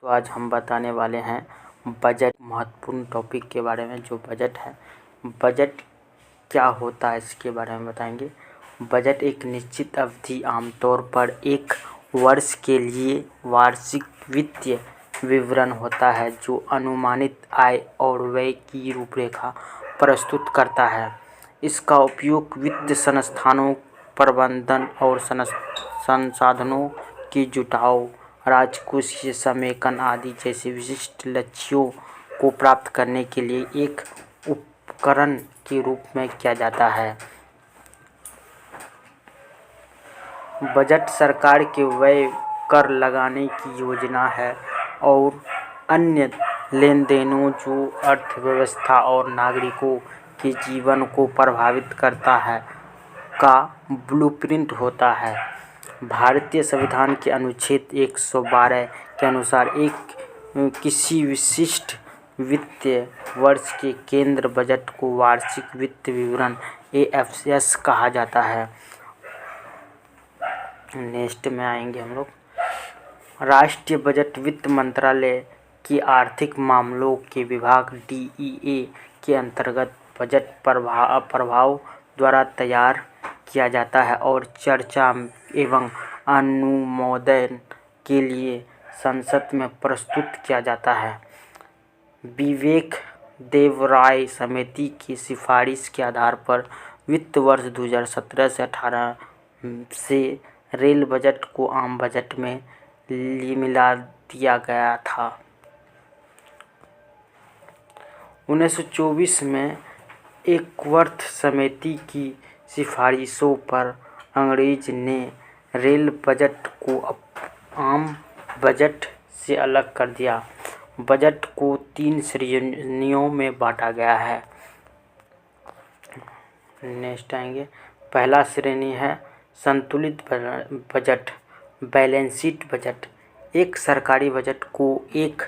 तो आज हम बताने वाले हैं बजट महत्वपूर्ण टॉपिक के बारे में। जो बजट है, बजट क्या होता है इसके बारे में बताएंगे। बजट एक निश्चित अवधि, आमतौर पर एक वर्ष के लिए वार्षिक वित्तीय विवरण होता है जो अनुमानित आय और व्यय की रूपरेखा प्रस्तुत करता है। इसका उपयोग वित्त संस्थानों, प्रबंधन और संसाधनों की जुटाव, राजकोषीय समेकन आदि जैसे विशिष्ट लक्ष्यों को प्राप्त करने के लिए एक उपकरण के रूप में किया जाता है। बजट सरकार के व्यय, कर लगाने की योजना है और अन्य लेनदेनों जो अर्थव्यवस्था और नागरिकों के जीवन को प्रभावित करता है का ब्लूप्रिंट होता है। भारतीय संविधान के अनुच्छेद 112 के अनुसार किसी विशिष्ट वित्तीय वर्ष के केंद्र बजट को वार्षिक वित्त विवरण AFS कहा जाता है। नेक्स्ट में आएंगे हम लोग। राष्ट्रीय बजट वित्त मंत्रालय के आर्थिक मामलों के विभाग DEA के अंतर्गत बजट प्रभाव द्वारा तैयार किया जाता है और चर्चा एवं अनुमोदन के लिए संसद में प्रस्तुत किया जाता है। विवेक देवराय समिति की सिफारिश के आधार पर वित्त वर्ष 2017 से 18 से रेल बजट को आम बजट में मिला दिया गया था। 1924 में एकवर्थ समिति की सिफारिशों पर अंग्रेज ने रेल बजट को आम बजट से अलग कर दिया। बजट को 3 श्रेणियों में बांटा गया है। नेक्स्ट आएंगे। पहला श्रेणी है संतुलित बजट, बैलेंस्ड बजट। एक सरकारी बजट को एक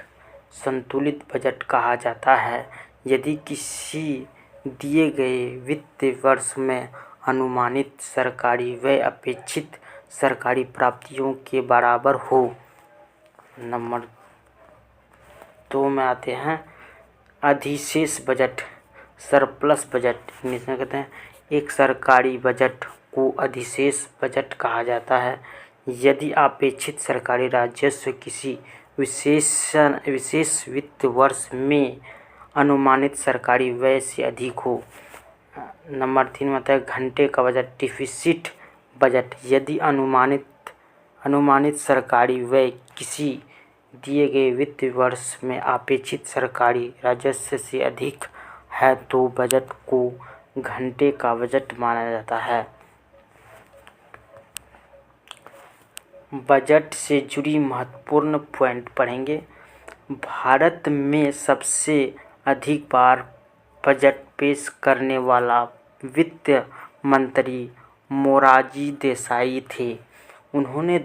संतुलित बजट कहा जाता है यदि किसी दिए गए वित्तीय वर्ष में अनुमानित सरकारी व्यय अपेक्षित सरकारी प्राप्तियों के बराबर हो। नंबर 2 में आते हैं अधिशेष बजट, सरप्लस बजट इंग्लिश में कहते हैं। एक सरकारी बजट को अधिशेष बजट कहा जाता है यदि अपेक्षित सरकारी राजस्व किसी विशेष वित्त वर्ष में अनुमानित सरकारी व्यय से अधिक हो। नंबर 3 में आता है घंटे का बजट, डिफिसिट बजट। यदि अनुमानित सरकारी व्यय किसी दिए गए वित्त वर्ष में अपेक्षित सरकारी राजस्व से अधिक है तो बजट को घंटे का बजट माना जाता है। बजट से जुड़ी महत्वपूर्ण पॉइंट पढ़ेंगे। भारत में सबसे अधिक बार बजट पेश करने वाला वित्त मंत्री मोरारजी देसाई थे। उन्होंने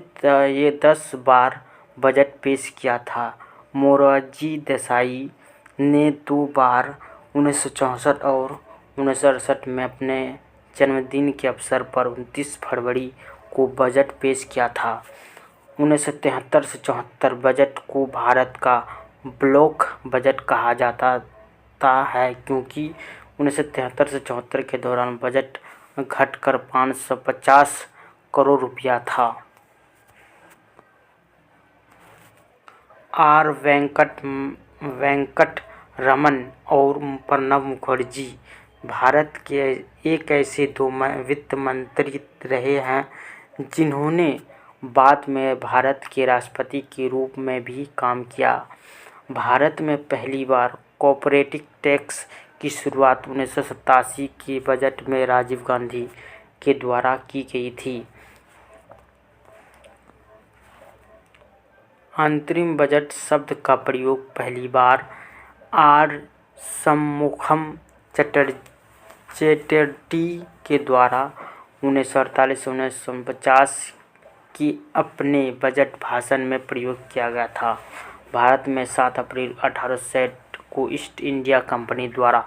ये 10 बार बजट पेश किया था। मोरारजी देसाई ने 2 बार 1964 और 1968 में अपने जन्मदिन के अवसर पर 29 फरवरी को बजट पेश किया था। 1973 से 74 बजट को भारत का ब्लॉक बजट कहा जाता है क्योंकि 1973 से 74 के दौरान बजट घटकर 550 करोड़ रुपया था। आर वेंकट रमन और प्रणब मुखर्जी भारत के एक ऐसे 2 वित्त मंत्री रहे हैं जिन्होंने बाद में भारत के राष्ट्रपति के रूप में भी काम किया। भारत में पहली बार कॉर्पोरेट टैक्स की शुरुआत 1987 के बजट में राजीव गांधी के द्वारा की गई थी। अंतरिम बजट शब्द का प्रयोग पहली बार आर शम्मुखम चटर्जी के द्वारा 1948 से 1949 की अपने बजट भाषण में प्रयोग किया गया था। भारत में 7 अप्रैल 1860 को ईस्ट इंडिया कंपनी द्वारा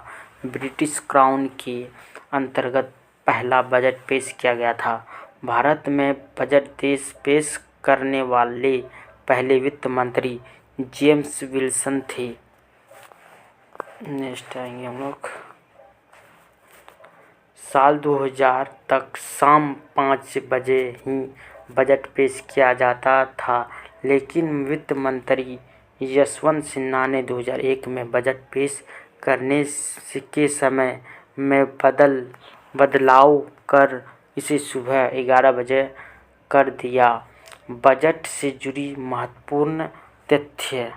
ब्रिटिश क्राउन के अंतर्गत पहला बजट पेश किया गया था। भारत में बजट पेश करने वाले पहले वित्त मंत्री जेम्स विल्सन थे। नेक्स्ट आएंगे हम लोग। साल 2000 तक शाम 5 बजे ही बजट पेश किया जाता था, लेकिन वित्त मंत्री यशवंत सिन्हा ने 2001 में बजट पेश करने के समय में बदलाव कर इसे सुबह 11 बजे कर दिया। बजट से जुड़ी महत्वपूर्ण तथ्य।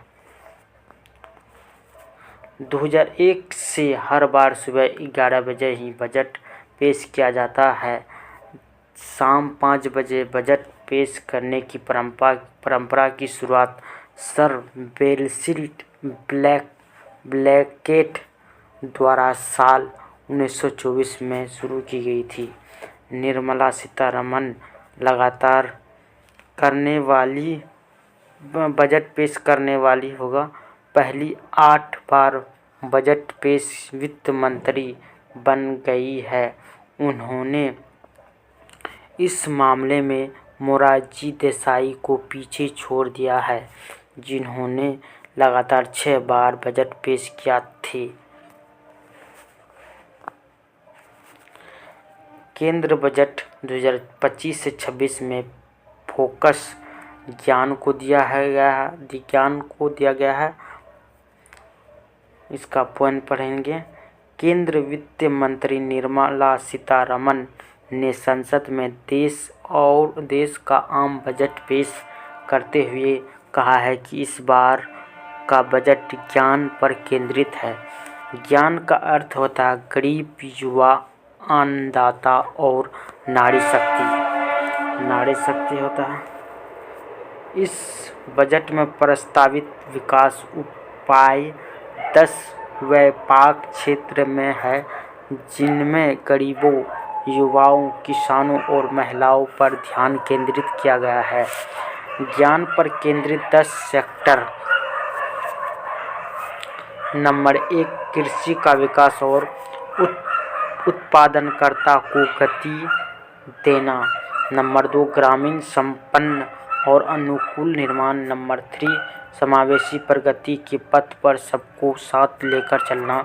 2001 से हर बार सुबह 11 बजे ही बजट पेश किया जाता है। शाम 5 बजे बजट पेश करने की परंपरा की शुरुआत सर बेसिल ब्लैकेट द्वारा साल 1924 में शुरू की गई थी। निर्मला सीतारमण लगातार बजट पेश करने वाली होगा पहली 8 बार बजट पेश वित्त मंत्री बन गई है। उन्होंने इस मामले में मोरारजी देसाई को पीछे छोड़ दिया है, जिन्होंने लगातार 6 बार बजट पेश किया थे। केंद्र बजट 2025 से 26 में फोकस ज्ञान को दिया गया है। इसका पॉइंट पढ़ेंगे। केंद्र वित्त मंत्री निर्मला सीतारमण ने संसद में देश का आम बजट पेश करते हुए कहा है कि इस बार का बजट ज्ञान पर केंद्रित है। ज्ञान का अर्थ होता है गरीब, युवा, अन्नदाता और नारी शक्ति होता है। इस बजट में प्रस्तावित विकास उपाय 10 व्यापक क्षेत्र में है, जिनमें गरीबों, युवाओं, किसानों और महिलाओं पर ध्यान केंद्रित किया गया है। ज्ञान पर केंद्रित 10 सेक्टर। नंबर 1 कृषि का विकास और उत्पादनकता को गति देना। नंबर 2 ग्रामीण संपन्न और अनुकूल निर्माण। नंबर 3 समावेशी प्रगति के पथ पर सबको साथ लेकर चलना।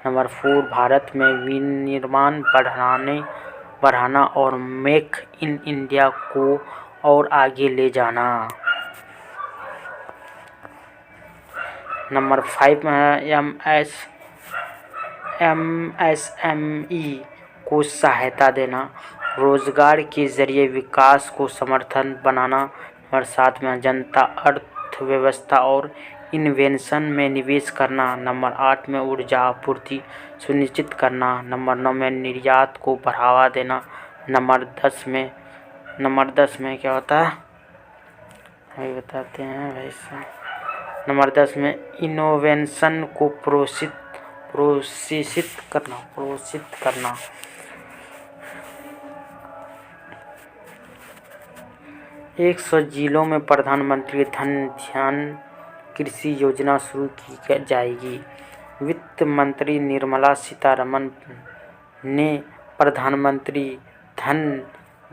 नंबर 4 भारत में विनिर्माण बढ़ाना और मेक इन इंडिया को और आगे ले जाना। नंबर 5 में MSME को सहायता देना, रोजगार के जरिए विकास को समर्थन बनाना। नंबर 7 में जनता अर्थव्यवस्था और इन्वेंशन में निवेश करना। नंबर 8 में ऊर्जा आपूर्ति सुनिश्चित करना। नंबर 9 में निर्यात को बढ़ावा देना। नंबर 10 में क्या होता है अभी बताते हैं भाई साहब। नंबर 10 में इनोवेशन को प्रोत्साहित करना। 100 जिलों में प्रधानमंत्री धन धान्य कृषि योजना शुरू की जाएगी। वित्त मंत्री निर्मला सीतारमण ने प्रधानमंत्री धन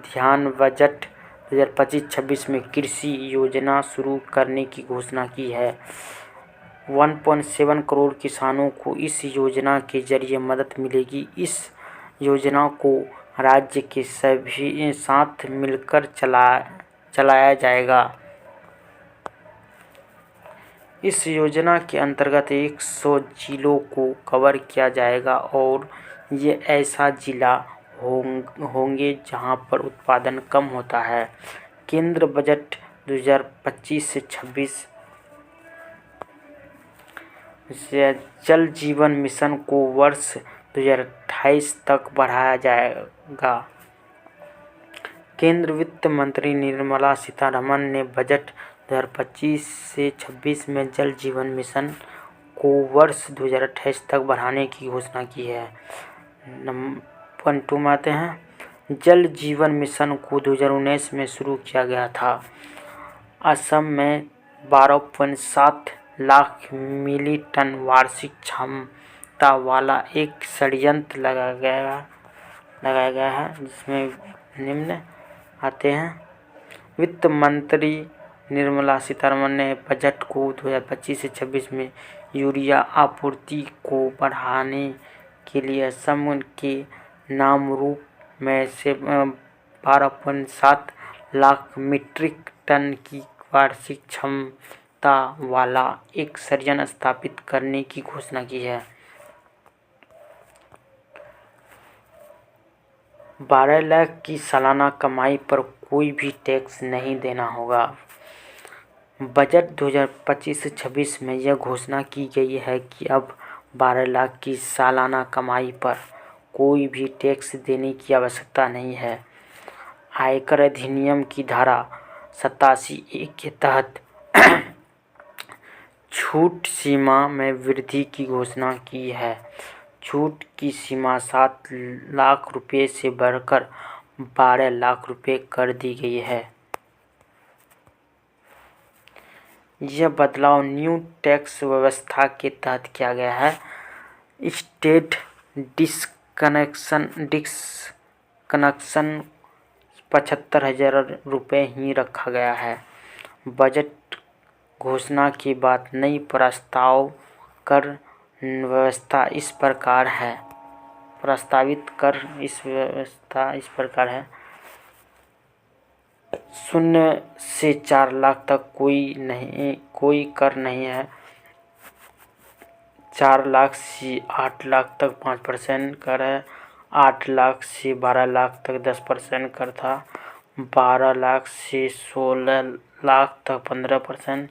धान्य बजट 2025-26 में कृषि योजना शुरू करने की घोषणा की है। 1.7 करोड़ किसानों को इस योजना के जरिए मदद मिलेगी। इस योजना को राज्य के सभी साथ मिलकर चलाया जाएगा। इस योजना के अंतर्गत 100 जिलों को कवर किया जाएगा और ये ऐसा जिला होंगे जहां पर उत्पादन कम होता है। केंद्र बजट 2025 से 26 जल जीवन मिशन को वर्ष 2028 तक बढ़ाया जाएगा। केंद्र वित्त मंत्री निर्मला सीतारमण ने बजट 2025 से 26 में जल जीवन मिशन को वर्ष 2028 तक बढ़ाने की घोषणा की है। पॉइंट 2 में आते हैं। जल जीवन मिशन को 2019 में शुरू किया गया था। असम में 12.7 लाख मिली टन वार्षिक क्षमता वाला एक संयंत्र लगाया गया है, जिसमें निम्न आते हैं। वित्त मंत्री निर्मला सीतारमण ने बजट को 2025 से 26 में यूरिया आपूर्ति को बढ़ाने के लिए असम के नामरूप में से 12.7 लाख मीट्रिक टन की वार्षिक क्षमता वाला एक संयंत्र स्थापित करने की घोषणा की है। 12 लाख की सालाना कमाई पर कोई भी टैक्स नहीं देना होगा। बजट 2025 से 26 में यह घोषणा की गई है कि अब 12 लाख की सालाना कमाई पर कोई भी टैक्स देने की आवश्यकता नहीं है। आयकर अधिनियम की धारा 87(a) के तहत छूट सीमा में वृद्धि की घोषणा की है। छूट की सीमा 7 लाख रुपये से बढ़कर 12 लाख रुपये कर दी गई है। यह बदलाव न्यू टैक्स व्यवस्था के तहत किया गया है। स्टेट डिस्कनेक्शन 75,000 रुपये ही रखा गया है। बजट घोषणा के बाद नई प्रस्तावित कर व्यवस्था इस प्रकार है। 0 से 4 लाख तक कोई कर नहीं है। 4 लाख से 8 लाख तक 5% कर है। 8 लाख से 12 लाख तक 10% कर था। 12 लाख से 16 लाख तक 15%।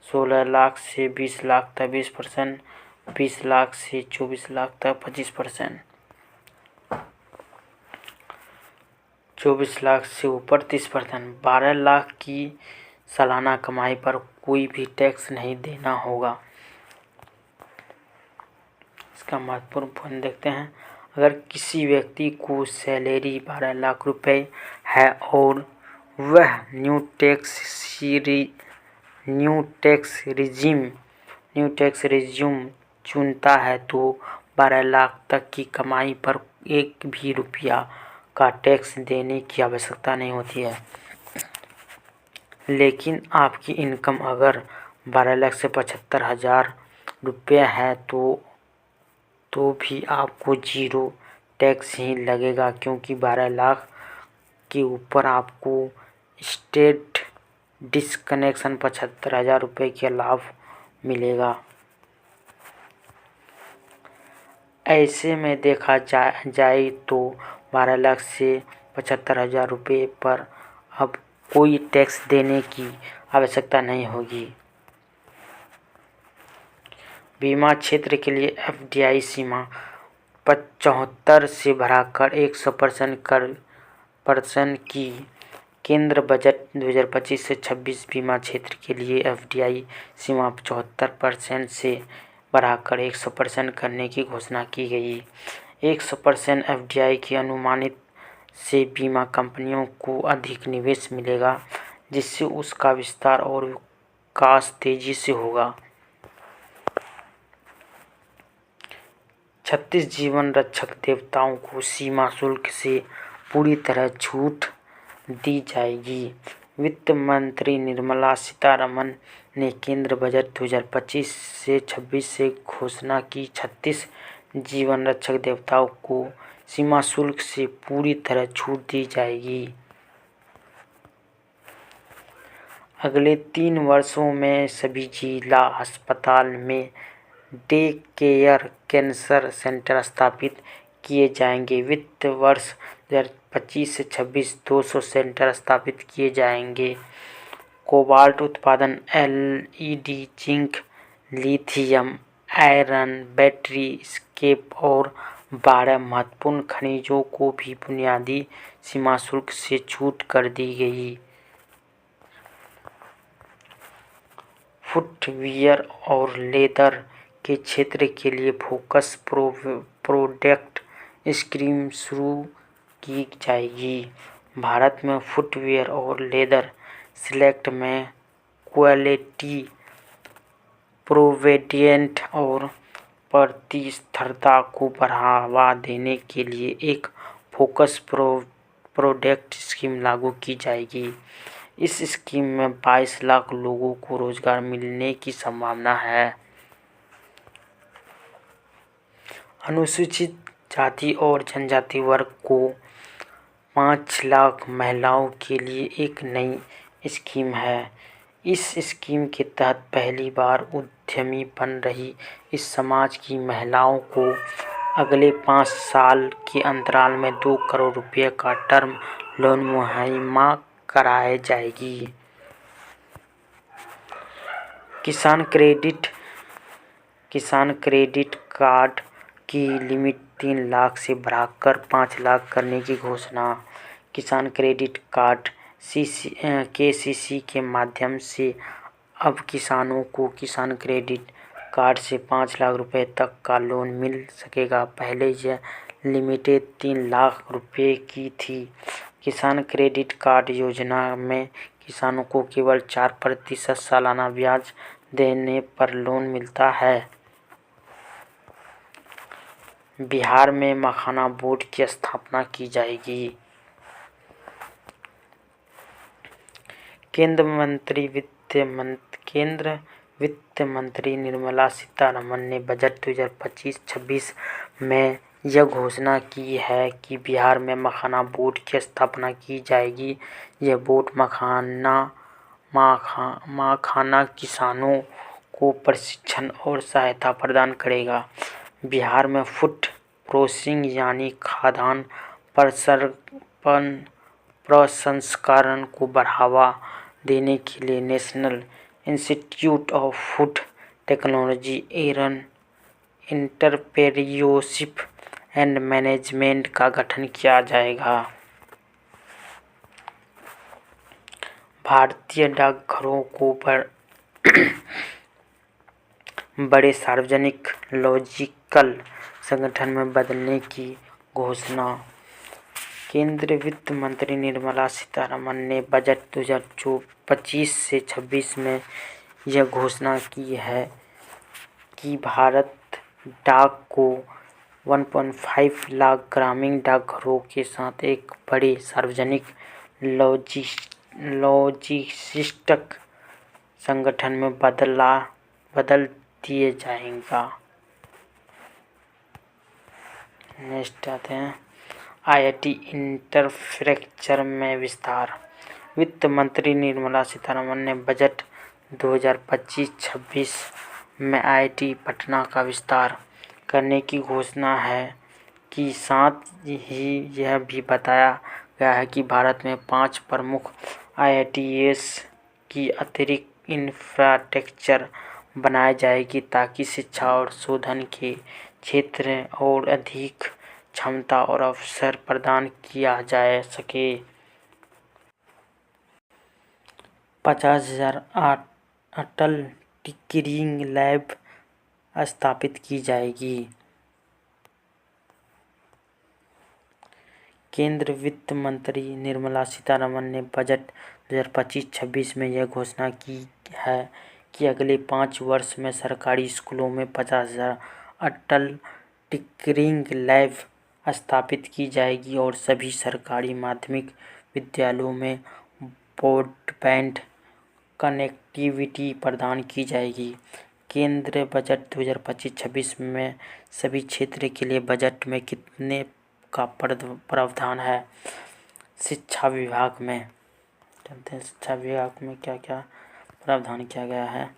16 लाख से 20 लाख तक 20%। 20 लाख से 24 लाख तक 25%। 24 लाख से ऊपर 30%। 12 लाख की सालाना कमाई पर कोई भी टैक्स नहीं देना होगा। इसका महत्वपूर्ण पॉइंट देखते हैं। अगर किसी व्यक्ति को सैलरी 12 लाख रुपए है और वह न्यू टैक्स रिज्यूम चुनता है तो 12 लाख तक की कमाई पर एक भी रुपया का टैक्स देने की आवश्यकता नहीं होती है। लेकिन आपकी इनकम अगर 12 लाख से 75,000 रुपये है तो भी आपको 0 टैक्स ही लगेगा, क्योंकि 12 लाख के ऊपर आपको स्टेट डिस्कनेक्शन 75,000 रुपये के लाभ मिलेगा। ऐसे में देखा जाए तो 12 लाख से 75,000 रुपये पर अब कोई टैक्स देने की आवश्यकता नहीं होगी। बीमा क्षेत्र के लिए एफडीआई सीमा 75 से बढ़ाकर 100% की। केंद्र बजट 2025 से 26 बीमा क्षेत्र के लिए एफडीआई सीमा 75% से बढ़ाकर 100% करने की घोषणा की गई। 100% एफडीआई की अनुमानित से बीमा कंपनियों को अधिक निवेश मिलेगा, जिससे उसका विस्तार और विकास तेजी से होगा। 36 जीवन रक्षक देवताओं को सीमा शुल्क से पूरी तरह छूट दी जाएगी। वित्त मंत्री निर्मला सीतारमण ने केंद्र बजट 2025 से 26 से घोषणा की 36 जीवन रक्षक देवताओं को सीमा शुल्क से पूरी तरह छूट दी जाएगी। अगले 3 वर्षों में सभी जिला अस्पताल में डे केयर कैंसर सेंटर स्थापित किए जाएंगे। वित्त वर्ष 2025 से 26 200 सेंटर स्थापित किए जाएंगे। कोबाल्ट उत्पादन, LED, zinc, lithium iron battery, scrap और 12 महत्वपूर्ण खनिजों को भी बुनियादी सीमा शुल्क से छूट कर दी गई। फुटवियर और लेदर के क्षेत्र के लिए फोकस प्रोडक्ट स्कीम शुरू की जाएगी। भारत में फुटवियर और लेदर सेलेक्ट में क्वालिटी, प्रोविडेंट और प्रतिस्पर्धा को बढ़ावा देने के लिए एक फोकस प्रोडक्ट स्कीम लागू की जाएगी। इस स्कीम में 22 लाख लोगों को रोजगार मिलने की संभावना है। अनुसूचित जाति और जनजाति वर्ग को 5 लाख महिलाओं के लिए एक नई स्कीम है। इस स्कीम के तहत पहली बार उद्यमी बन रही इस समाज की महिलाओं को अगले 5 साल के अंतराल में 2 करोड़ रुपए का टर्म लोन मुहैया कराई जाएगी। किसान क्रेडिट कार्ड की लिमिट 3 लाख से बढ़ाकर 5 लाख करने की घोषणा। किसान क्रेडिट कार्ड केसीसी के माध्यम से अब किसानों को किसान क्रेडिट कार्ड से 5 लाख रुपए तक का लोन मिल सकेगा। पहले यह लिमिट 3 लाख रुपए की थी। किसान क्रेडिट कार्ड योजना में किसानों को केवल 4% सालाना ब्याज देने पर लोन मिलता है। बिहार में मखाना बोर्ड की स्थापना की जाएगी। केंद्र वित्त मंत्री निर्मला सीतारमण ने बजट 2025-26 में यह घोषणा की है कि बिहार में मखाना बोर्ड की स्थापना की जाएगी। यह बोर्ड मखाना किसानों को प्रशिक्षण और सहायता प्रदान करेगा। बिहार में फूड प्रोसेसिंग यानी खाद्यान्न प्रसंस्करण को बढ़ावा देने के लिए national institute of food technology एवं एंटरप्रेन्योरशिप एंड मैनेजमेंट का गठन किया जाएगा। भारतीय डाकघरों को बड़े सार्वजनिक लॉजिस्टिकल संगठन में बदलने की घोषणा। केंद्रीय वित्त मंत्री निर्मला सीतारमण ने बजट 2025-26 में यह घोषणा की है कि भारत डाक को 1.5 लाख ग्रामीण डाकघरों के साथ एक बड़े सार्वजनिक लॉजिस्टिक संगठन में बदल दिया जाएगा। नेक्स्ट आते हैं आईआईटी इंफ्रास्ट्रक्चर में विस्तार। वित्त मंत्री निर्मला सीतारमण ने बजट 2025-26 में आईआईटी पटना का विस्तार करने की घोषणा है कि साथ ही यह भी बताया गया है कि भारत में 5 प्रमुख आईआईटीएस की अतिरिक्त इंफ्रास्ट्रक्चर बनाई जाएगी ताकि शिक्षा और शोधन के क्षेत्र में और अधिक क्षमता और अवसर प्रदान किया जा सके। 50,000 अटल टिंकरिंग लैब स्थापित की जाएगी। केंद्रीय वित्त मंत्री निर्मला सीतारमण ने बजट 2025-26 में यह घोषणा की है कि अगले 5 वर्ष में सरकारी स्कूलों में 50,000 अटल टिंकरिंग लैब स्थापित की जाएगी और सभी सरकारी माध्यमिक विद्यालयों में ब्रॉडबैंड कनेक्टिविटी प्रदान की जाएगी। केंद्रीय बजट 2025-26 में सभी क्षेत्र के लिए बजट में कितने का प्रावधान है। शिक्षा विभाग में चलते हैं। शिक्षा विभाग में क्या क्या प्रावधान किया गया है।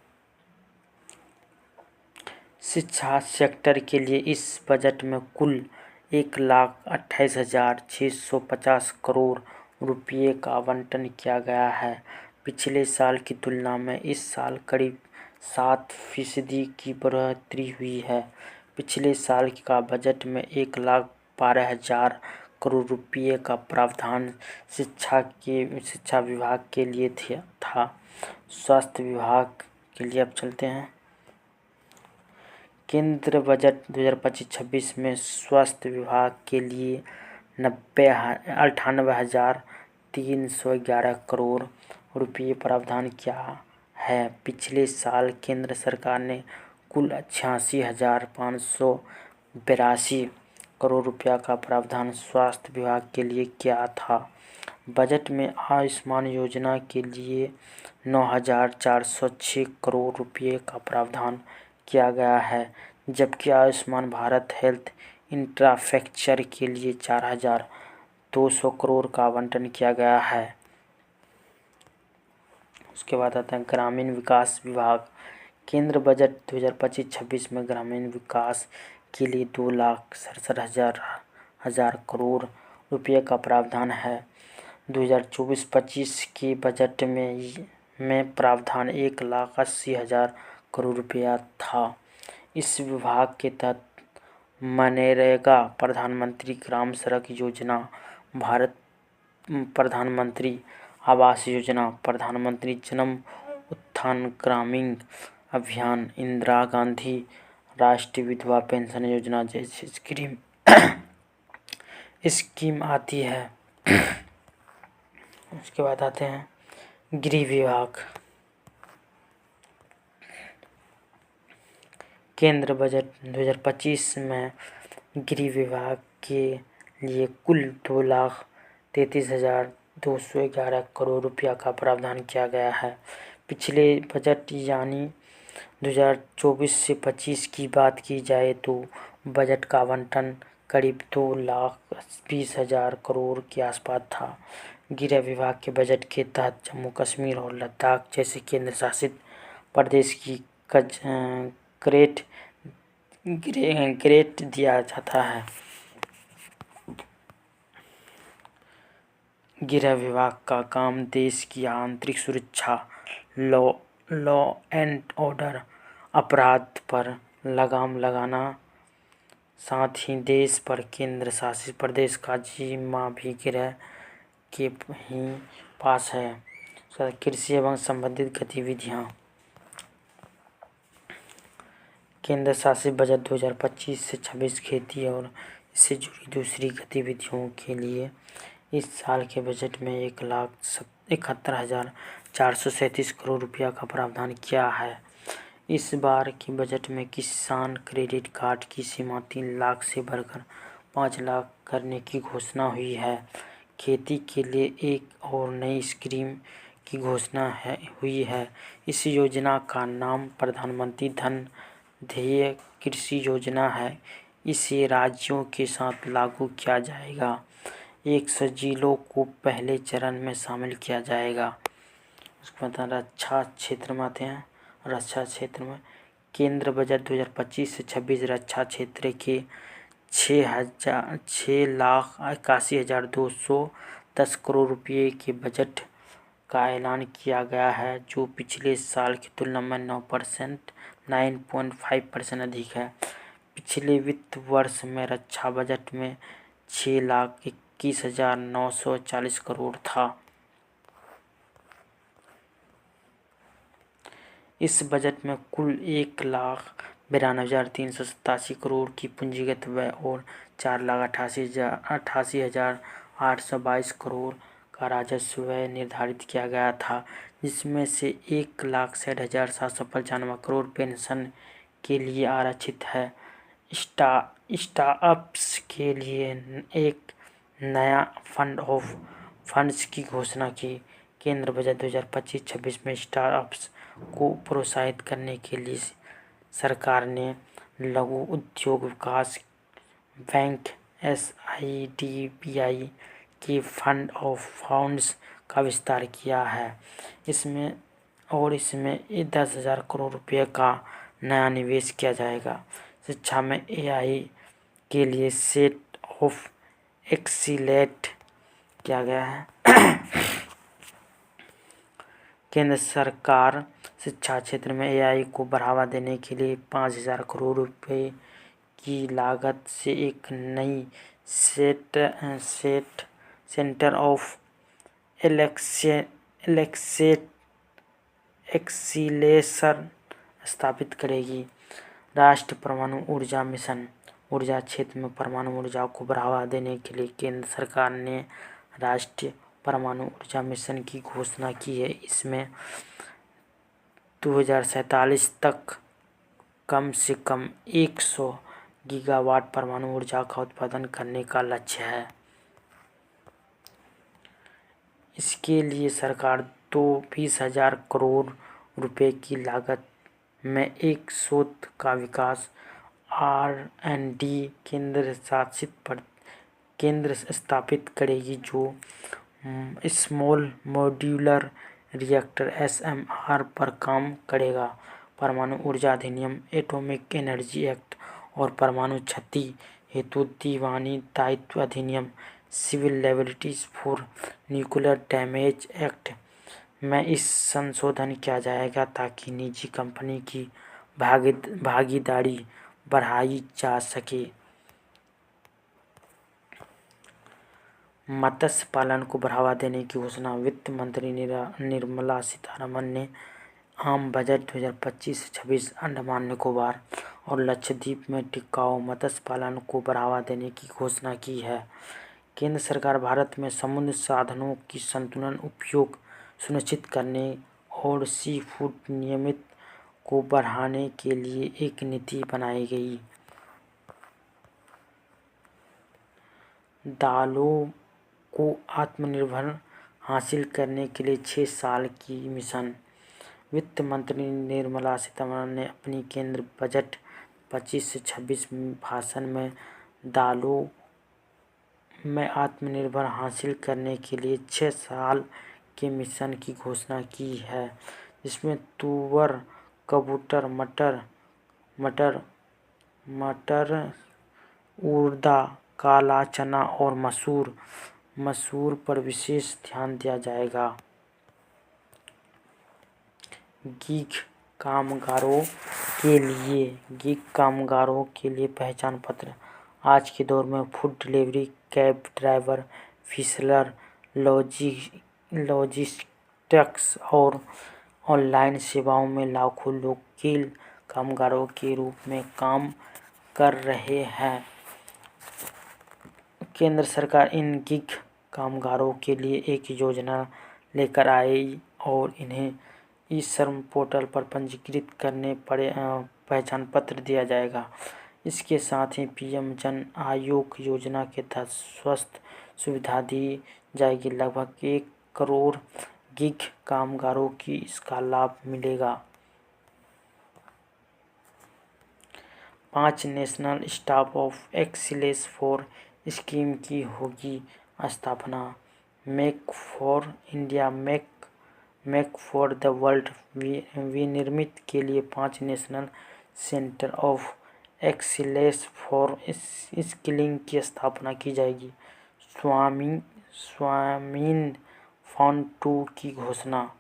शिक्षा सेक्टर के लिए इस बजट में कुल 1,28,650 करोड़ रुपये का आवंटन किया गया है। पिछले साल की तुलना में इस साल करीब 7% की बढ़ोतरी हुई है। पिछले साल का बजट में 1,12,000 करोड़ रुपये का प्रावधान शिक्षा विभाग के लिए था। स्वास्थ्य विभाग के लिए अब चलते हैं। केंद्रीय बजट 2025-26 में स्वास्थ्य विभाग के लिए 98,311 करोड़ रुपये प्रावधान किया है। पिछले साल केंद्र सरकार ने कुल 86,582 करोड़ रुपया का प्रावधान स्वास्थ्य विभाग के लिए किया था। बजट में आयुष्मान योजना के लिए 9,406 करोड़ रुपये का प्रावधान किया गया है, जबकि आयुष्मान भारत हेल्थ इंफ्रास्ट्रक्चर के लिए 4,200 करोड़ का आवंटन किया गया है। उसके बाद आता है ग्रामीण विकास विभाग। केंद्र बजट 2025-26 में ग्रामीण विकास के लिए 2,67,000 करोड़ रुपये का प्रावधान है। 2024-25 के बजट में प्रावधान 1,80,000 करोड़ रुपया था। इस विभाग के तहत मनरेगा, प्रधानमंत्री ग्राम सड़क योजना, प्रधानमंत्री आवास योजना, प्रधानमंत्री जन उत्थान ग्रामीण अभियान, इंदिरा गांधी राष्ट्रीय विधवा पेंशन योजना जैसी स्कीम आती है। उसके बाद आते हैं गृह विभाग। केंद्र बजट 2025 में गृह विभाग के लिए कुल 2,33,211 करोड़ रुपया का प्रावधान किया गया है। पिछले बजट यानी 2024 से 25 की बात की जाए तो बजट का आवंटन करीब 2,20,000 करोड़ के आसपास था। गृह विभाग के बजट के तहत जम्मू कश्मीर और लद्दाख जैसे केंद्र शासित प्रदेश की ग्रेड दिया जाता है। गृह विभाग का काम देश की आंतरिक सुरक्षा, लॉ एंड ऑर्डर, अपराध पर लगाम लगाना, साथ ही देश पर केंद्र शासित प्रदेश का जिम्मा भी गृह के ही पास है। कृषि एवं संबंधित गतिविधियाँ। केंद्र शासित बजट 2025 से 26 खेती और इससे जुड़ी दूसरी गतिविधियों के लिए इस साल के बजट में 1,71,437 करोड़ रुपया का प्रावधान किया है। इस बार के बजट में किसान क्रेडिट कार्ड की सीमा 3 लाख से बढ़कर 5 लाख करने की घोषणा हुई है। खेती के लिए एक और नई स्कीम की घोषणा हुई है। इस योजना का नाम प्रधानमंत्री धन ध्येय कृषि योजना है। इसे राज्यों के साथ लागू किया जाएगा। 100 जिलों को पहले चरण में शामिल किया जाएगा। उसके बाद रक्षा क्षेत्र में आते हैं। रक्षा क्षेत्र में केंद्र बजट 2025 से 26 रक्षा क्षेत्र के 6,81,210 करोड़ रुपये के बजट का ऐलान किया गया है, जो पिछले साल की तुलना में 9.5% अधिक है। पिछले वित्त वर्ष में रक्षा बजट में 6,21,940 करोड़ था। इस बजट में कुल 1,92,387 करोड़ की पूंजीगत व्यय और 4,88,822 करोड़ का राजस्व व्यय निर्धारित किया गया था, जिसमें से 1,60,795 करोड़ पेंशन के लिए आरक्षित है। स्टार्टअप्स के लिए एक नया फंड ऑफ फंड्स की घोषणा की। केंद्र बजट 2025-26 में स्टार्टअप्स को प्रोत्साहित करने के लिए सरकार ने लघु उद्योग विकास बैंक SIDBI के फंड ऑफ फंड्स का विस्तार किया है। इसमें 10,000 करोड़ रुपये का नया निवेश किया जाएगा। शिक्षा में AI के लिए सेट ऑफ एक्सीलेंट किया गया है। केंद्र सरकार शिक्षा क्षेत्र में AI को बढ़ावा देने के लिए 5,000 करोड़ रुपये की लागत से एक नई सेंटर ऑफ एक्सीलेशन स्थापित करेगी। राष्ट्रीय परमाणु ऊर्जा मिशन। ऊर्जा क्षेत्र में परमाणु ऊर्जा को बढ़ावा देने के लिए केंद्र सरकार ने राष्ट्रीय परमाणु ऊर्जा मिशन की घोषणा की है। इसमें 2047 तक कम से कम 100 गीगावाट परमाणु ऊर्जा का उत्पादन करने का लक्ष्य है। इसके लिए सरकार 20,000 करोड़ रुपए की लागत में एक शोध का विकास R&D केंद्र स्थापित करेगी, जो स्मॉल मॉड्यूलर रिएक्टर (SMR) पर काम करेगा। परमाणु ऊर्जा अधिनियम, एटॉमिक एनर्जी एक्ट और परमाणु क्षति हेतु दीवानी दायित्व अधिनियम civil liabilities for nuclear damage act में इस संशोधन किया जाएगा ताकि निजी कंपनी की भागीदारी बढ़ाई जा सके। मत्स्य पालन को बढ़ावा देने की घोषणा। वित्त मंत्री निर्मला सीतारमण ने आम बजट 2025-26 अंडमान निकोबार और लक्षद्वीप में टिकाऊ मत्स्य पालन को बढ़ावा देने की घोषणा की है। केंद्र सरकार भारत में समुद्री संसाधनों की संतुलित उपयोग सुनिश्चित करने और सी फूड नियमित को बढ़ाने के लिए एक नीति बनाएगी। दालों को आत्मनिर्भर हासिल करने के लिए 6 साल की मिशन। वित्त मंत्री निर्मला सीतारमण ने अपनी केंद्र बजट 25-26 भाषण में दालों में आत्मनिर्भर हासिल करने के लिए 6 साल के मिशन की घोषणा की है, जिसमें तुअर, कबूतर, मटर, उड़द, काला चना और मसूर पर विशेष ध्यान दिया जाएगा। गीग कामगारों के लिए पहचान पत्र। आज के दौर में food delivery, cab driver, fisher, logistics और ऑनलाइन सेवाओं में लाखों लोग गीग कामगारों के रूप में काम कर रहे हैं। केंद्र सरकार इन गीग कामगारों के लिए एक योजना लेकर आई और इन्हें ई-श्रम पोर्टल पर पंजीकृत करने पहचान पत्र दिया जाएगा। इसके साथ ही पीएम जन आरोग्य योजना के तहत स्वास्थ्य सुविधा दी जाएगी। लगभग 1 करोड़ गीग कामगारों को इसका लाभ मिलेगा। 5 national staff of excellence for scheme की होगी स्थापना। Make for India, make for the world विनिर्मित के लिए 5 national centre of excellence for skilling की स्थापना की जाएगी। स्वामीन फंड 2 की घोषणा।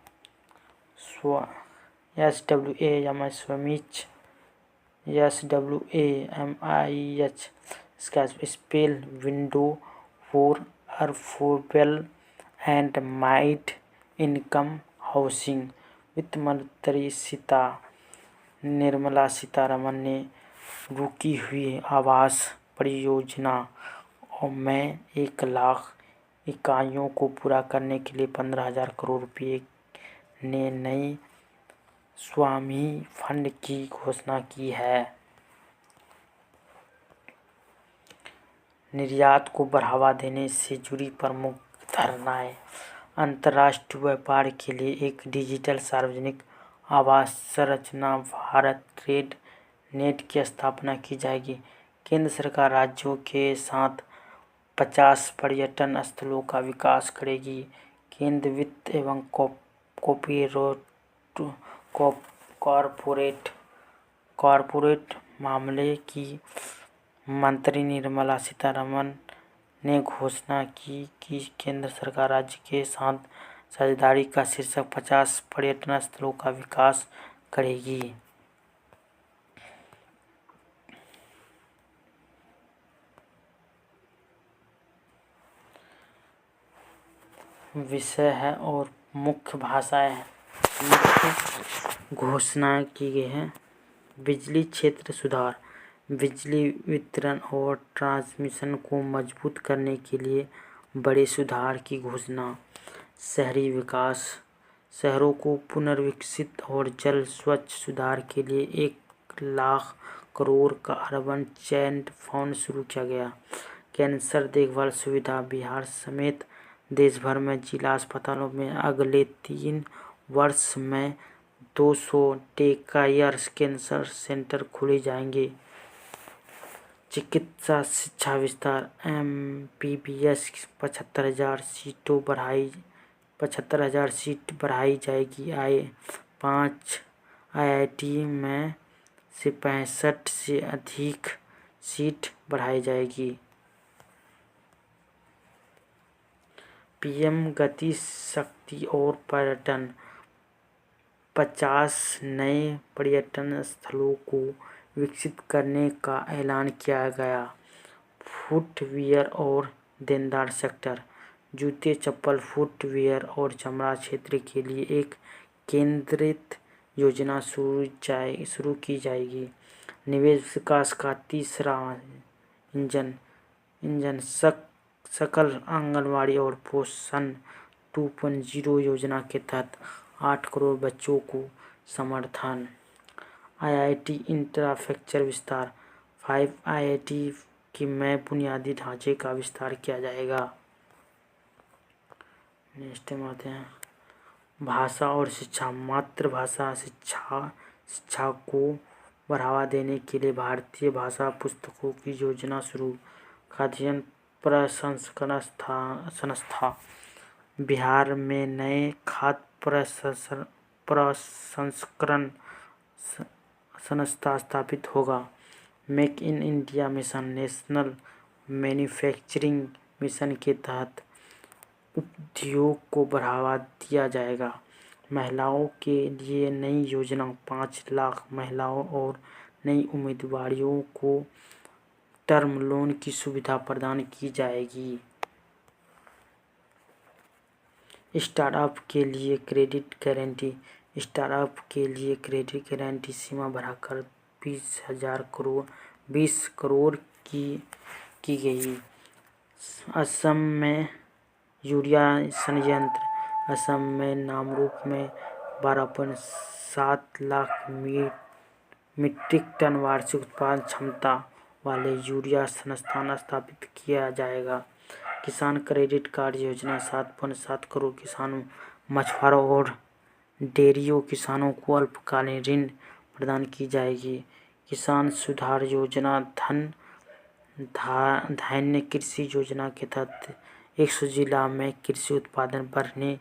SWAMIH इसका spell window for affordable and mid income housing. वित्त मंत्री निर्मला सीतारमण ने रुकी हुई आवास परियोजना में 1 लाख इकाइयों को पूरा करने के लिए 15,000 करोड़ रुपए ने नए स्वामी फंड की घोषणा की है। निर्यात को बढ़ावा देने से जुड़ी प्रमुख धारणाएं। अंतर्राष्ट्रीय व्यापार के लिए एक डिजिटल सार्वजनिक आवास संरचना भारत ट्रेड नेट की स्थापना की जाएगी। केंद्र सरकार राज्यों के साथ 50 पर्यटन स्थलों का विकास करेगी। केंद्रीय वित्त एवं कॉरपोरेट मामले की मंत्री निर्मला सीतारमण ने घोषणा की कि केंद्र सरकार राज्य के साथ साझेदारी का शीर्षक 50 पर्यटन स्थलों का विकास करेगी। विषय है और मुख्य भाषाएं मुख्य घोषणाएं की गई हैं। बिजली क्षेत्र सुधार। बिजली वितरण और ट्रांसमिशन को मजबूत करने के लिए बड़े सुधार की घोषणा। शहरी विकास। शहरों को पुनर्विकसित और जल स्वच्छ सुधार के लिए 1 लाख करोड़ का अर्बन चाइल्ड फंड शुरू किया गया। कैंसर देखभाल सुविधा बिहार समेत देश भर में जिला अस्पतालों में अगले 3 वर्ष में 200 टेकायर कैंसर सेंटर खोले जाएंगे। चिकित्सा शिक्षा विस्तार MBBS 75,000 सीट बढ़ाई जाएगी। 5 IIT में से 65 से अधिक सीट बढ़ाई जाएगी। PM गति शक्ति और पर्यटन 50 नए पर्यटन स्थलों को विकसित करने का ऐलान किया गया। फुटवियर और देनदार सेक्टर जूते चप्पल फुटवियर और चमड़ा क्षेत्र के लिए एक केंद्रित योजना शुरू की जाएगी। निवेश विकास का तीसरा इंजन सकल आंगनवाड़ी और पोषण 2.0 योजना के तहत 8 करोड़ बच्चों को समर्थन। IIT इंफ्रास्ट्रक्चर विस्तार 5 IIT में बुनियादी ढांचे का विस्तार किया जाएगा। नेक्स्ट में आते हैं भाषा और शिक्षा। मातृभाषा शिक्षा को बढ़ावा देने के लिए भारतीय भाषा पुस्तकों की योजना शुरू। खाद्यान्न प्रसंस्करण संस्था बिहार में नए खाद्य प्रसंस्करण संस्था स्थापित होगा। Make in India mission national manufacturing mission के तहत उद्योग को बढ़ावा दिया जाएगा। महिलाओं के लिए नई योजना 5 लाख महिलाओं और नई उम्मीदवारों को टर्म लोन की सुविधा प्रदान की जाएगी। स्टार्टअप के लिए क्रेडिट गारंटी सीमा बढ़ाकर 20 करोड़ की गई। असम में यूरिया संयंत्र असम में नामरूप में 12.7 लाख मीट्रिक टन वार्षिक उत्पादन क्षमता वाले यूरिया संस्थान स्थापित किया जाएगा। किसान क्रेडिट कार्ड योजना 7.7 करोड़ किसानों, मछुआरों और डेयरी किसानों को अल्पकालीन ऋण प्रदान की जाएगी। किसान सुधार योजना धान्य कृषि योजना के तहत 100 जिला में कृषि उत्पादन बढ़ने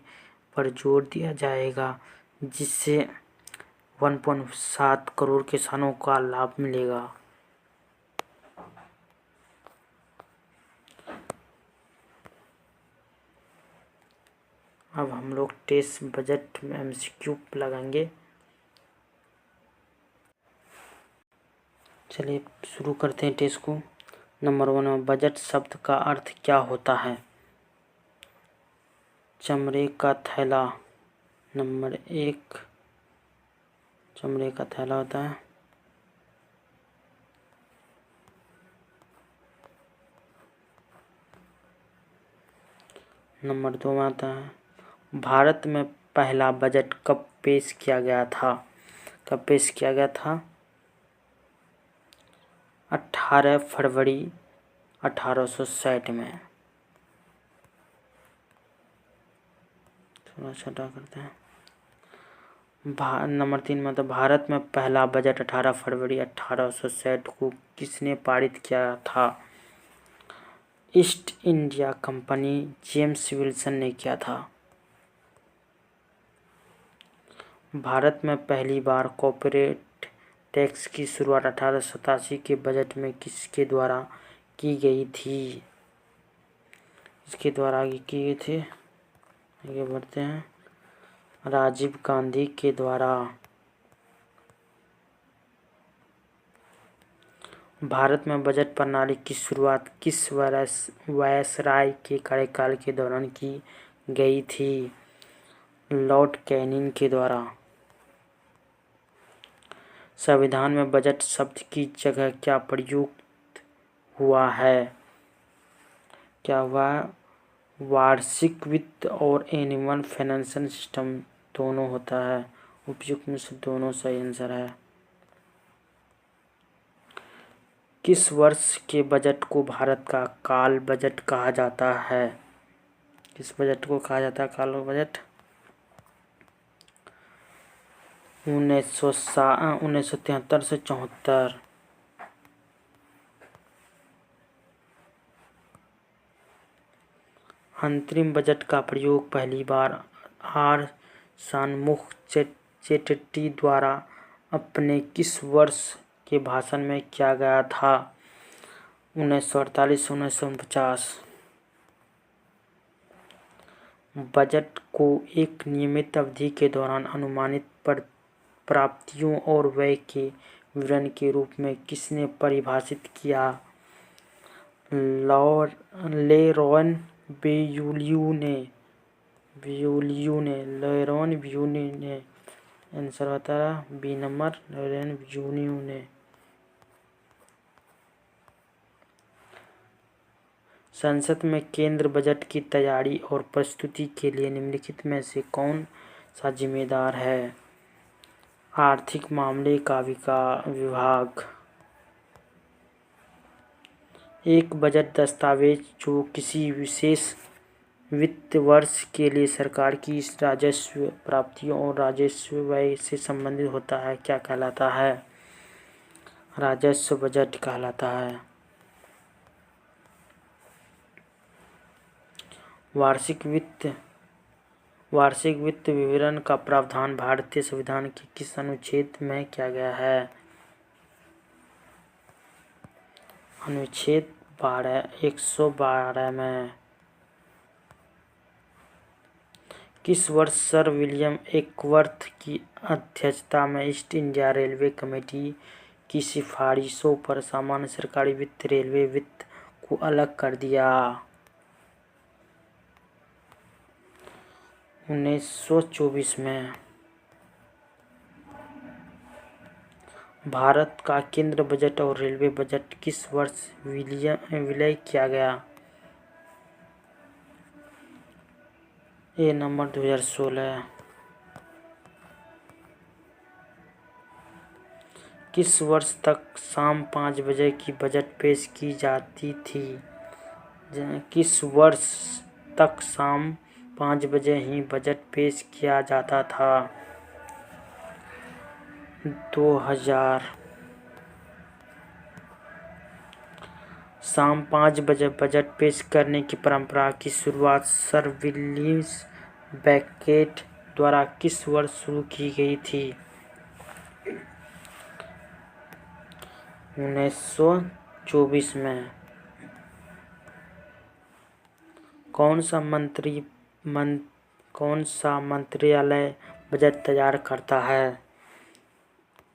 पर जोर दिया जाएगा, जिससे 1.7 करोड़ किसानों को लाभ मिलेगा। अब हम लोग टेस्ट बजट में MCQ लगाएंगे। चलिए शुरू करते हैं टेस्ट को। नंबर 1 में बजट शब्द का अर्थ क्या होता है? चमड़े का थैला। नंबर 1 चमड़े का थैला होता है। नंबर 2 में आता है भारत में पहला बजट कब पेश किया गया था? 18 फरवरी 1860 में। थोड़ा छोटा करते हैं। नंबर 3 में तो भारत में पहला बजट 18 फरवरी 1860 को किसने पारित किया था? East India company James Wilson ने किया था। भारत में पहली बार कॉर्पोरेट टैक्स की शुरुआत 1887 के बजट में किसके द्वारा की गई थी? इसके द्वारा आगे की गई थी, आगे बढ़ते हैं, राजीव गांधी के द्वारा। भारत में बजट प्रणाली की शुरुआत किस वायसराय के कार्यकाल के दौरान की गई थी? लॉर्ड कैनिंग के द्वारा। संविधान में बजट शब्द की जगह क्या प्रयुक्त हुआ है? क्या हुआ? वार्षिक वित्त और एनुअल फाइनेंशियल सिस्टम दोनों होता है। उपयुक्त में से दोनों सही आंसर है। किस वर्ष के बजट को भारत का काल बजट कहा जाता है? किस बजट को कहा जाता है काल बजट? 1973 से 74। अंतरिम बजट का प्रयोग पहली बार आर शानमुख चेट्टी द्वारा अपने किस वर्ष के भाषण में किया गया था? 1948 1949। बजट को एक नियमित अवधि के दौरान अनुमानित प्राप्तियों और व्यय के विवरण के रूप में किसने परिभाषित किया? लेरॉन ब्यूलियू ने। आंसर होता है बी नंबर, लेरॉन ब्यूलियू ने। संसद में केंद्र बजट की तैयारी और प्रस्तुति के लिए निम्नलिखित में से कौन सा जिम्मेदार है? आर्थिक मामले का विभाग। एक बजट दस्तावेज जो किसी विशेष वित्त वर्ष के लिए सरकार की राजस्व प्राप्तियों और राजस्व व्यय से संबंधित होता है, क्या कहलाता है? राजस्व बजट कहलाता है। वार्षिक वित्त विवरण का प्रावधान भारतीय संविधान के किस अनुच्छेद में किया गया है? अनुच्छेद 112 में। किस वर्ष सर विलियम एकवर्थ की अध्यक्षता में ईस्ट इंडिया रेलवे कमेटी की सिफारिशों पर सामान्य सरकारी वित्त रेलवे वित्त को अलग कर दिया? 1924 में। भारत का केंद्र बजट और रेलवे बजट किस वर्ष विलय किया गया? ए नंबर 2016। किस वर्ष तक शाम 5 बजे की बजट पेश की जाती थी? किस वर्ष तक शाम 5 बजे ही बजट पेश किया जाता था? 2000। शाम 5 बजे बजट पेश करने की परंपरा की शुरुआत सर विलियम बेकेट द्वारा किस वर्ष शुरू की गई थी? 1924 में। कौन सा मंत्रालय बजट तैयार करता है?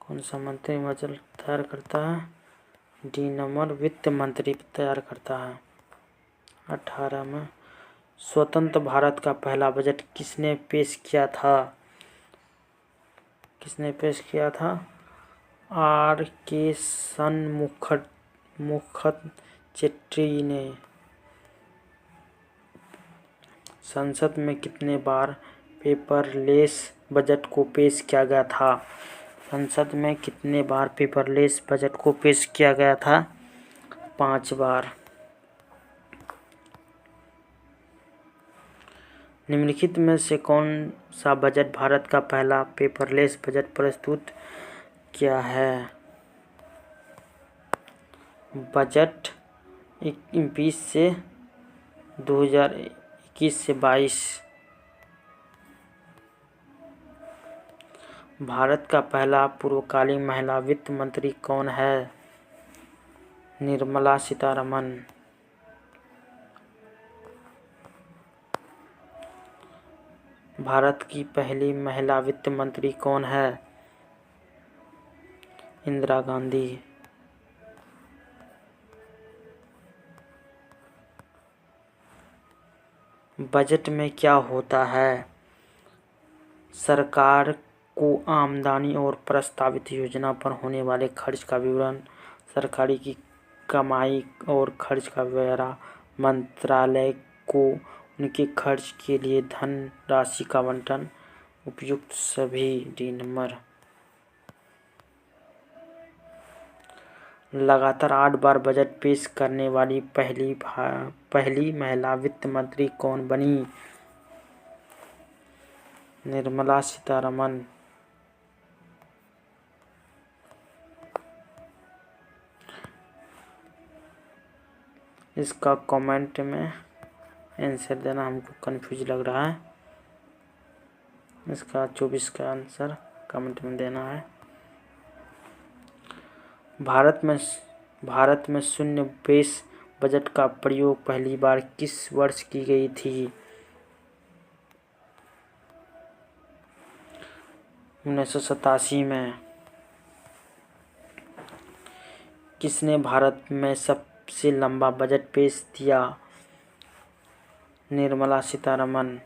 कौन सा मंत्री बजट तैयार करता है? डी नंबर, वित्त मंत्री तैयार करता है। 18 में। स्वतंत्र भारत का पहला बजट किसने पेश किया था? आर के चेट्टी ने। संसद में कितने बार पेपरलेस बजट को पेश किया गया था? संसद में कितने बार पेपरलेस बजट को पेश किया गया था? 5 बार। निम्नलिखित में से कौन सा बजट भारत का पहला पेपरलेस बजट प्रस्तुत किया है? बजट 2021 से 22। भारत का पहला पूर्वकालीन महिला वित्त मंत्री कौन है? निर्मला सीतारमण। भारत की पहली महिला वित्त मंत्री कौन है? इंदिरा गांधी। बजट में क्या होता है? सरकार को आमदनी और प्रस्तावित योजना पर होने वाले खर्च का विवरण, सरकार की कमाई और खर्च का ब्यौरा, मंत्रालय को उनके खर्च के लिए धन राशि का आवंटन, उपयुक्त सभी। D number. लगातार 8 बार बजट पेश करने वाली पहली महिला वित्त मंत्री कौन बनी? निर्मला सीतारमण। इसका कमेंट में आंसर देना, हमको कंफ्यूज लग रहा है। इसका 24 का आंसर कमेंट में देना है। भारत में शून्य बेस बजट का प्रयोग पहली बार किस वर्ष की गई थी? 1987 में। किसने भारत में सबसे लंबा बजट पेश किया? निर्मला सीतारमण।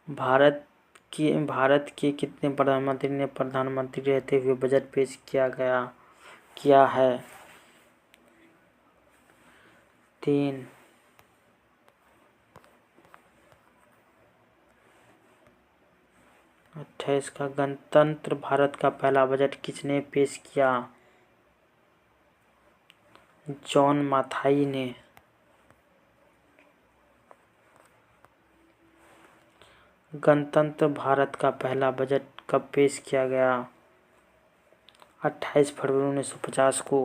भारत के कितने प्रधानमंत्री ने प्रधानमंत्री रहते हुए बजट पेश किया है? 3। 28 का गणतंत्र भारत का पहला बजट किसने पेश किया? जॉन माथाई ने। गणतंत्र भारत का पहला बजट कब पेश किया गया? 28 फरवरी 1950 को।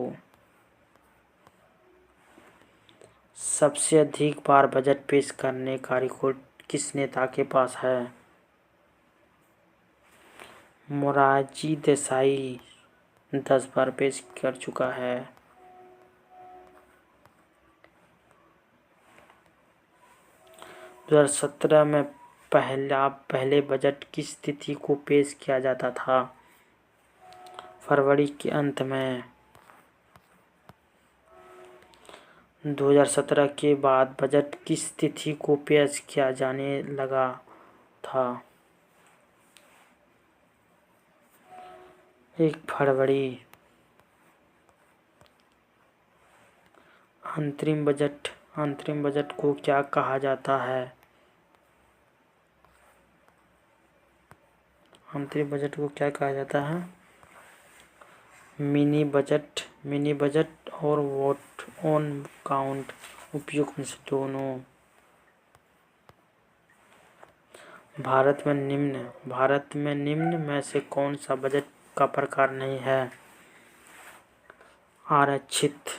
सबसे अधिक बार बजट पेश करने का रिकॉर्ड किस नेता के पास है? मोरारजी देसाई 10 बार पेश कर चुका है। 2017 में पहले बजट किस तिथि को पेश किया जाता था? फरवरी के अंत में। 2017 के बाद बजट किस तिथि को पेश किया जाने लगा था? 1 फरवरी। अंतरिम बजट को क्या कहा जाता है? अंतरिम बजट को क्या कहा जाता है? मिनी बजट और वोट ऑन काउंट उपयुक्त में से दोनों। भारत में निम्न में से कौन सा बजट का प्रकार नहीं है? आरक्षित।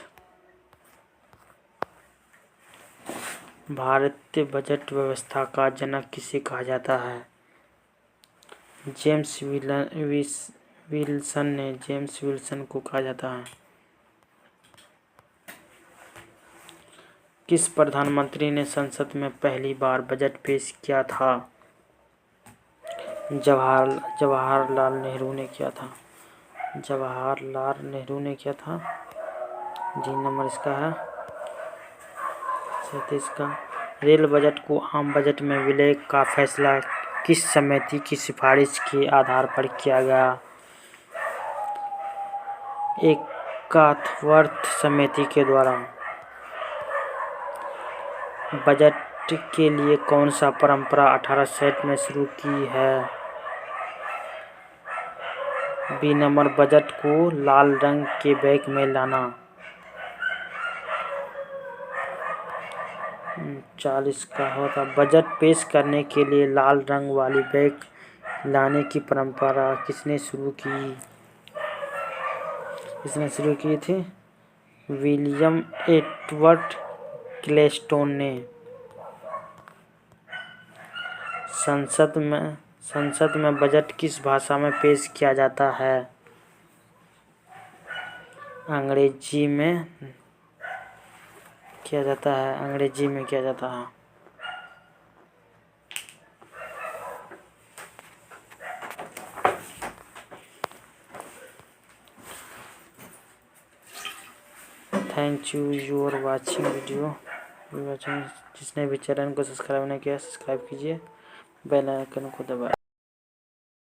भारतीय बजट व्यवस्था का जनक किसे कहा जाता है? जेम्स विल्सन को कहा जाता है। किस प्रधानमंत्री ने संसद में पहली बार बजट पेश किया था? जवाहरलाल नेहरू ने किया था। जी नंबर इसका है 37 का। रेल बजट को आम बजट में विलय का फैसला किस समिति की सिफारिश के आधार पर किया गया? एकथवर्थ समिति के द्वारा। बजट के लिए कौन सा परंपरा 1860 में शुरू की है? बी नंबर बजट को लाल रंग के बैग में लाना। 40 का होता। बजट पेश करने के लिए लाल रंग वाली बैग लाने की परंपरा किसने शुरू की थी? विलियम एडवर्ड ग्लैडस्टोन ने। संसद में बजट किस भाषा में पेश किया जाता है? अंग्रेजी में किया जाता है। Thank you for watching video. जिसने भी चैनल को सब्सक्राइब नहीं किया सब्सक्राइब कीजिए, बेल आइकन को दबाएं।